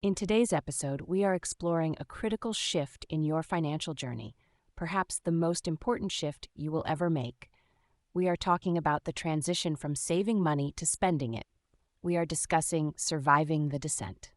In today's episode, we are exploring a critical shift in your financial journey, perhaps the most important shift you will ever make. We are talking about the transition from saving money to spending it. We are discussing surviving the descent.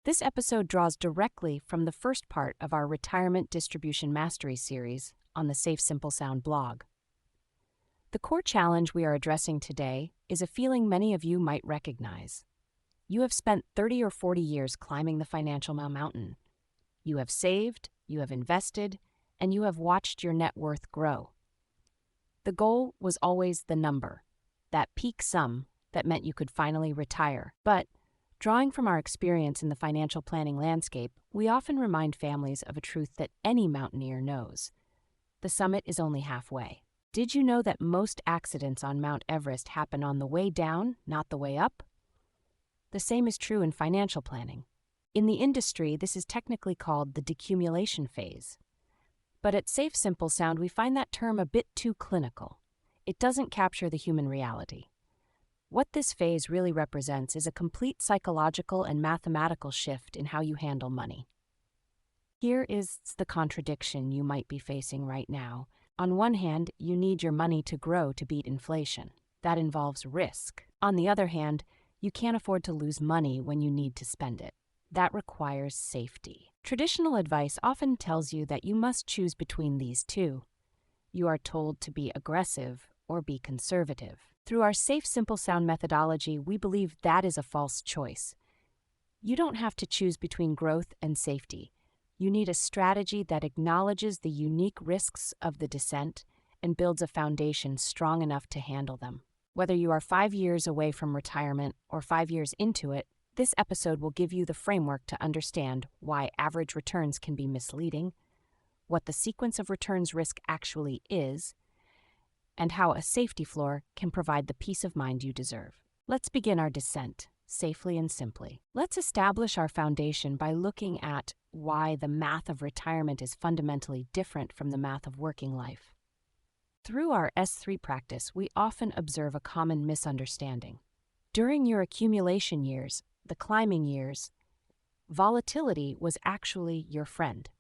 This episode draws directly from the first part of our Retirement Distribution Mastery series on the SafeSimpleSound blog. The core challenge we are addressing today is a feeling many of you might recognize. You have spent 30 or 40 years climbing the financial mountain. You have saved, you have invested, and you have watched your net worth grow. The goal was always the number, that peak sum that meant you could finally retire. But, drawing from our experience in the financial planning landscape, we often remind families of a truth that any mountaineer knows. The summit is only halfway. Did you know that most accidents on Mount Everest happen on the way down, not the way up? The same is true in financial planning. In the industry, this is technically called the decumulation phase. But at SafeSimpleSound, we find that term a bit too clinical. It doesn't capture the human reality. What this phase really represents is a complete psychological and mathematical shift in how you handle money. Here is the contradiction you might be facing right now. On one hand, you need your money to grow to beat inflation. That involves risk. On the other hand, you can't afford to lose money when you need to spend it. That requires safety. Traditional advice often tells you that you must choose between these two. You are told to be aggressive or be conservative. Through our SafeSimpleSound methodology, we believe that is a false choice. You don't have to choose between growth and safety. You need a strategy that acknowledges the unique risks of the descent and builds a foundation strong enough to handle them. Whether you are 5 years away from retirement or 5 years into it, this episode will give you the framework to understand why average returns can be misleading, what the sequence of returns risk actually is, and how a safety floor can provide the peace of mind you deserve. Let's begin our descent, safely and simply. Let's establish our foundation by looking at why the math of retirement is fundamentally different from the math of working life. Through our S3 practice, we often observe a common misunderstanding. During your accumulation years, the climbing years, volatility was actually your friend.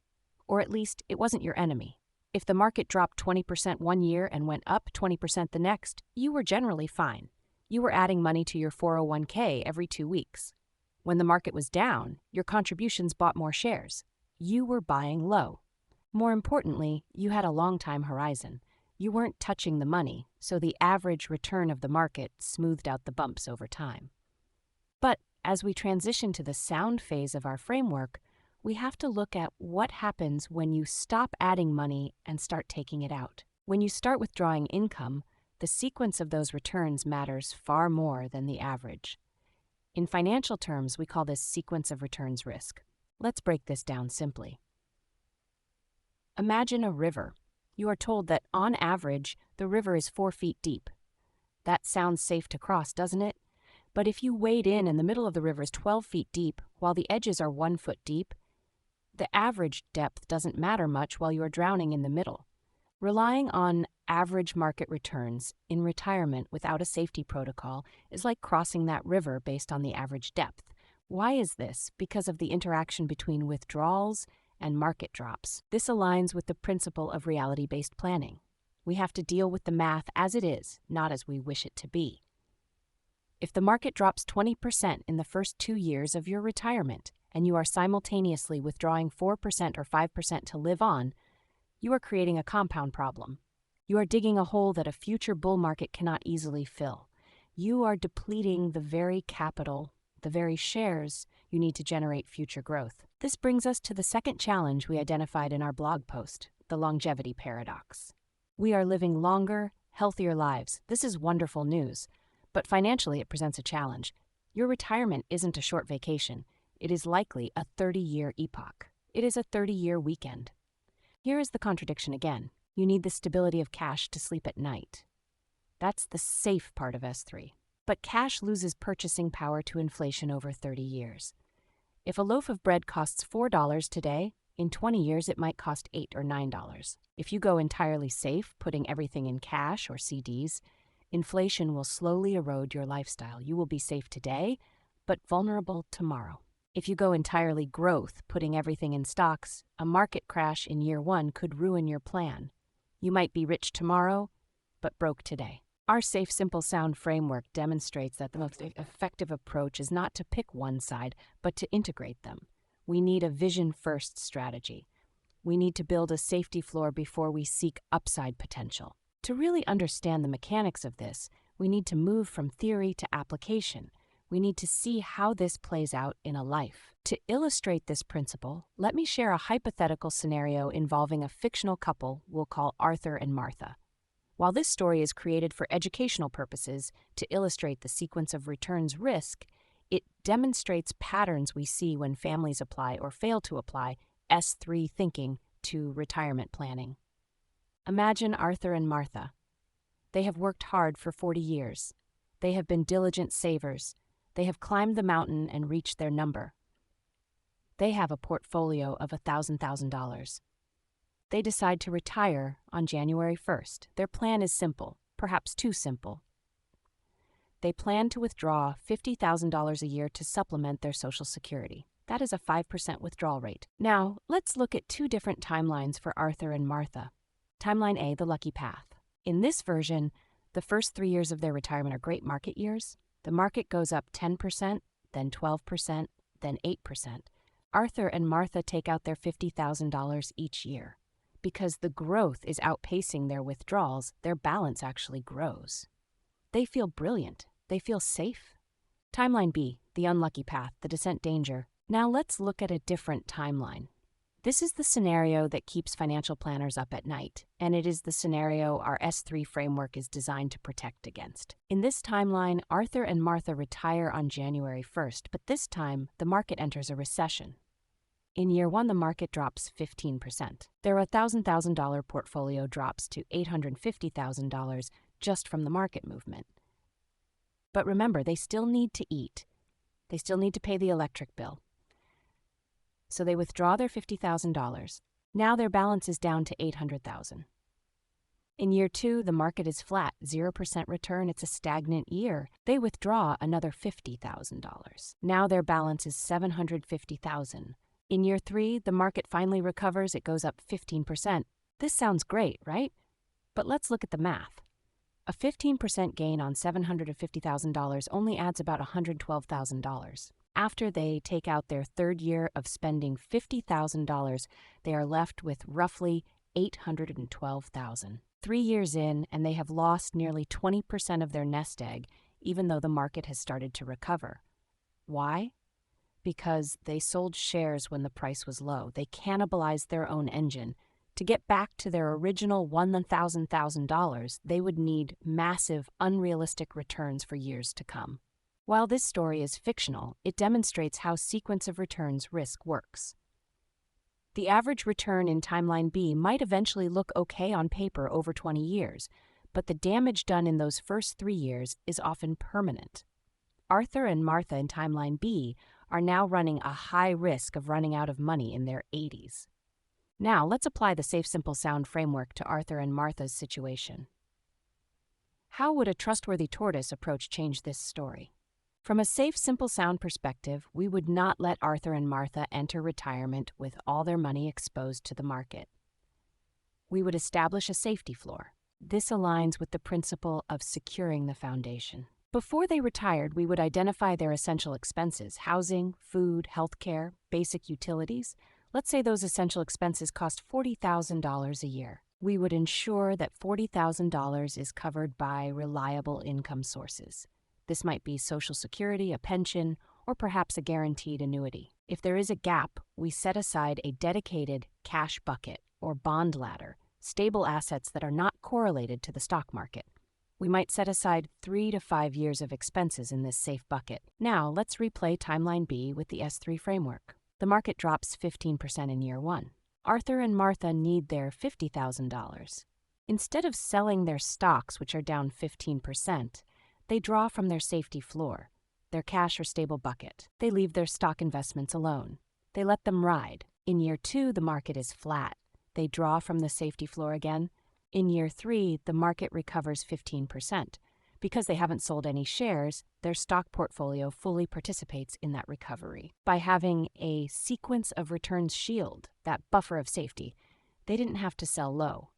Or at least, it wasn't your enemy. If the market dropped 20% one year and went up 20% the next, you were generally fine. You were adding money to your 401k every 2 weeks. When the market was down, your contributions bought more shares. You were buying low. More importantly, you had a long time horizon. You weren't touching the money, so the average return of the market smoothed out the bumps over time. But as we transition to the sound phase of our framework, we have to look at what happens when you stop adding money and start taking it out. When you start withdrawing income, the sequence of those returns matters far more than the average. In financial terms, we call this sequence of returns risk. Let's break this down simply. Imagine a river. You are told that, on average, the river is 4 feet deep. That sounds safe to cross, doesn't it? But if you wade in and the middle of the river is 12 feet deep, while the edges are 1 foot deep, the average depth doesn't matter much while you are drowning in the middle. Relying on average market returns in retirement without a safety protocol is like crossing that river based on the average depth. Why is this? Because of the interaction between withdrawals and market drops. This aligns with the principle of reality-based planning. We have to deal with the math as it is, not as we wish it to be. If the market drops 20% in the first 2 years of your retirement, and you are simultaneously withdrawing 4% or 5% to live on, you are creating a compound problem. You are digging a hole that a future bull market cannot easily fill. You are depleting the very capital, the very shares you need to generate future growth. This brings us to the second challenge we identified in our blog post, the longevity paradox. We are living longer, healthier lives. This is wonderful news, but financially it presents a challenge. Your retirement isn't a short vacation. It is likely a 30-year epoch. It is a 30-year weekend. Here is the contradiction again. You need the stability of cash to sleep at night. That's the safe part of S3. But cash loses purchasing power to inflation over 30 years. If a loaf of bread costs $4 today, in 20 years it might cost $8 or $9. If you go entirely safe, putting everything in cash or CDs, inflation will slowly erode your lifestyle. You will be safe today, but vulnerable tomorrow. If you go entirely growth, putting everything in stocks, a market crash in year one could ruin your plan. You might be rich tomorrow, but broke today. Our Safe, Simple, Sound framework demonstrates that the most effective approach is not to pick one side, but to integrate them. We need a vision-first strategy. We need to build a safety floor before we seek upside potential. To really understand the mechanics of this, we need to move from theory to application. We need to see how this plays out in a life. To illustrate this principle, let me share a hypothetical scenario involving a fictional couple we'll call Arthur and Martha. While this story is created for educational purposes to illustrate the sequence of returns risk, it demonstrates patterns we see when families apply or fail to apply S3 thinking to retirement planning. Imagine Arthur and Martha. They have worked hard for 40 years. They have been diligent savers. They have climbed the mountain and reached their number. They have a portfolio of $1,000. They decide to retire on January 1st. Their plan is simple, perhaps too simple. They plan to withdraw $50,000 a year to supplement their Social Security. That is a 5% withdrawal rate. Now, let's look at two different timelines for Arthur and Martha. Timeline A, the lucky path. In this version, the first 3 years of their retirement are great market years. The market goes up 10%, then 12%, then 8%. Arthur and Martha take out their $50,000 each year. Because the growth is outpacing their withdrawals, their balance actually grows. They feel brilliant. They feel safe. Timeline B, the unlucky path, the descent danger. Now let's look at a different timeline. This is the scenario that keeps financial planners up at night, and it is the scenario our S3 framework is designed to protect against. In this timeline, Arthur and Martha retire on January 1st, but this time the market enters a recession. In year one, the market drops 15%. Their $1,000 portfolio drops to $850,000 just from the market movement. But remember, they still need to eat. They still need to pay the electric bill. So they withdraw their $50,000. Now their balance is down to $800,000. In year two, the market is flat, 0% return. It's a stagnant year. They withdraw another $50,000. Now their balance is $750,000. In year three, the market finally recovers. It goes up 15%. This sounds great, right? But let's look at the math. A 15% gain on $750,000 only adds about $112,000. After they take out their third year of spending $50,000, they are left with roughly $812,000. 3 years in, and they have lost nearly 20% of their nest egg, even though the market has started to recover. Why? Because they sold shares when the price was low. They cannibalized their own engine. To get back to their original $1,000, they would need massive, unrealistic returns for years to come. While this story is fictional, it demonstrates how sequence of returns risk works. The average return in Timeline B might eventually look okay on paper over 20 years, but the damage done in those first 3 years is often permanent. Arthur and Martha in Timeline B are now running a high risk of running out of money in their 80s. Now, let's apply the Safe, Simple, Sound framework to Arthur and Martha's situation. How would a trustworthy tortoise approach change this story? From a Safe, Simple, Sound perspective, we would not let Arthur and Martha enter retirement with all their money exposed to the market. We would establish a safety floor. This aligns with the principle of securing the foundation. Before they retired, we would identify their essential expenses: housing, food, healthcare, basic utilities. Let's say those essential expenses cost $40,000 a year. We would ensure that $40,000 is covered by reliable income sources. This might be Social Security, a pension, or perhaps a guaranteed annuity. If there is a gap, we set aside a dedicated cash bucket or bond ladder, stable assets that are not correlated to the stock market. We might set aside 3 to 5 years of expenses in this safe bucket. Now, let's replay Timeline B with the S3 framework. The market drops 15% in year one. Arthur and Martha need their $50,000. Instead of selling their stocks, which are down 15%, they draw from their safety floor, their cash or stable bucket. They leave their stock investments alone. They let them ride. In year two, the market is flat. They draw from the safety floor again. In year three, the market recovers 15%. Because they haven't sold any shares, their stock portfolio fully participates in that recovery. By having a sequence of returns shield, that buffer of safety, they didn't have to sell low.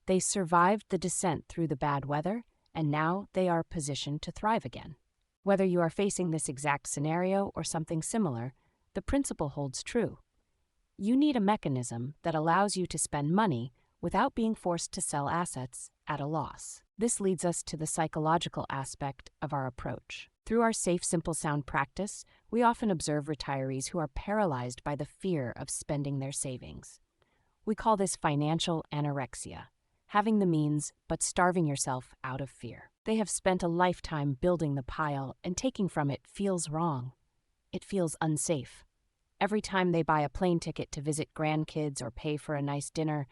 They survived the descent through the bad weather, and now they are positioned to thrive again. Whether you are facing this exact scenario or something similar, the principle holds true. You need a mechanism that allows you to spend money without being forced to sell assets at a loss. This leads us to the psychological aspect of our approach. Through our SafeSimpleSound practice, we often observe retirees who are paralyzed by the fear of spending their savings. We call this financial anorexia, having the means but starving yourself out of fear. They have spent a lifetime building the pile, and taking from it feels wrong. It feels unsafe. Every time they buy a plane ticket to visit grandkids or pay for a nice dinner,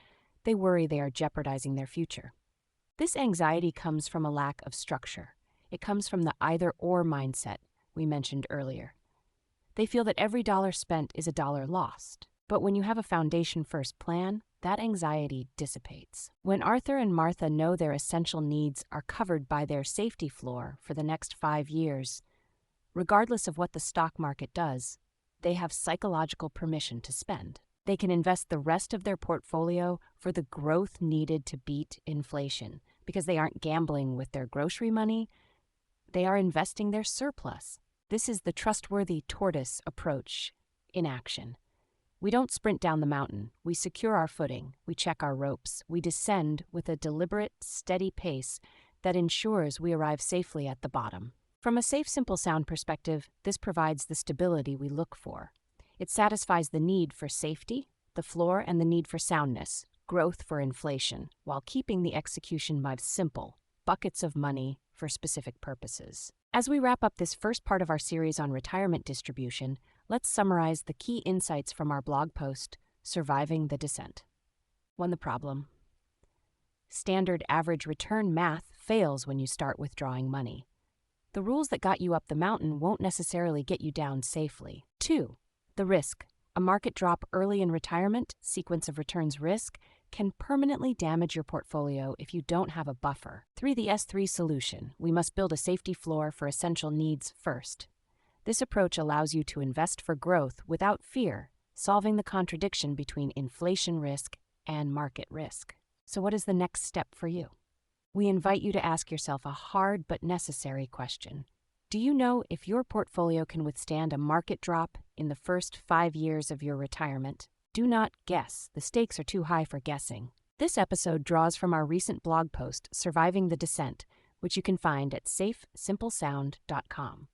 they worry they are jeopardizing their future. This anxiety comes from a lack of structure. It comes from the either-or mindset we mentioned earlier. They feel that every dollar spent is a dollar lost. But when you have a foundation-first plan, that anxiety dissipates. When Arthur and Martha know their essential needs are covered by their safety floor for the next 5 years, regardless of what the stock market does, they have psychological permission to spend. They can invest the rest of their portfolio for the growth needed to beat inflation, because they aren't gambling with their grocery money, they are investing their surplus. This is the trustworthy tortoise approach in action. We don't sprint down the mountain. We secure our footing. We check our ropes. We descend with a deliberate, steady pace that ensures we arrive safely at the bottom. From a SafeSimpleSound perspective, this provides the stability we look for. It satisfies the need for safety, the floor, and the need for soundness, growth for inflation, while keeping the execution vibes simple, buckets of money for specific purposes. As we wrap up this first part of our series on retirement distribution, let's summarize the key insights from our blog post, Surviving the Descent. 1. The problem. Standard average return math fails when you start withdrawing money. The rules that got you up the mountain won't necessarily get you down safely. 2. The risk. A market drop early in retirement, sequence of returns risk, can permanently damage your portfolio if you don't have a buffer. 3. The S3 solution. We must build a safety floor for essential needs first. This approach allows you to invest for growth without fear, solving the contradiction between inflation risk and market risk. So what is the next step for you? We invite you to ask yourself a hard but necessary question. Do you know if your portfolio can withstand a market drop in the first 5 years of your retirement? Do not guess. The stakes are too high for guessing. This episode draws from our recent blog post, Surviving the Descent, which you can find at SafeSimpleSound.com.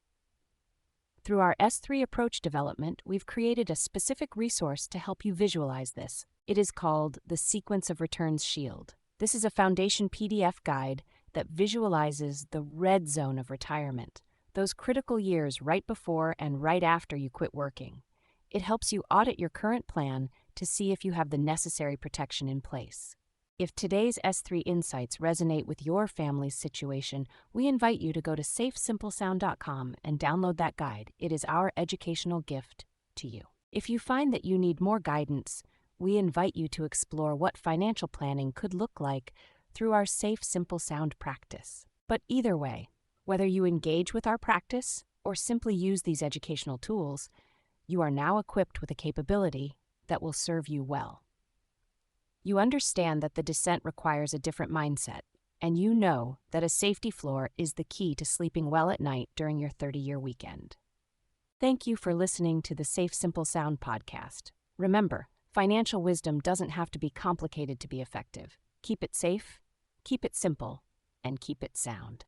Through our S3 approach development, we've created a specific resource to help you visualize this. It is called the Sequence of Returns Shield. This is a foundation PDF guide that visualizes the red zone of retirement, those critical years right before and right after you quit working. It helps you audit your current plan to see if you have the necessary protection in place. If today's S3 insights resonate with your family's situation, we invite you to go to SafeSimpleSound.com and download that guide. It is our educational gift to you. If you find that you need more guidance, we invite you to explore what financial planning could look like through our SafeSimpleSound practice. But either way, whether you engage with our practice or simply use these educational tools, you are now equipped with a capability that will serve you well. You understand that the descent requires a different mindset, and you know that a safety floor is the key to sleeping well at night during your 30-year weekend. Thank you for listening to the SafeSimpleSound podcast. Remember, financial wisdom doesn't have to be complicated to be effective. Keep it safe, keep it simple, and keep it sound.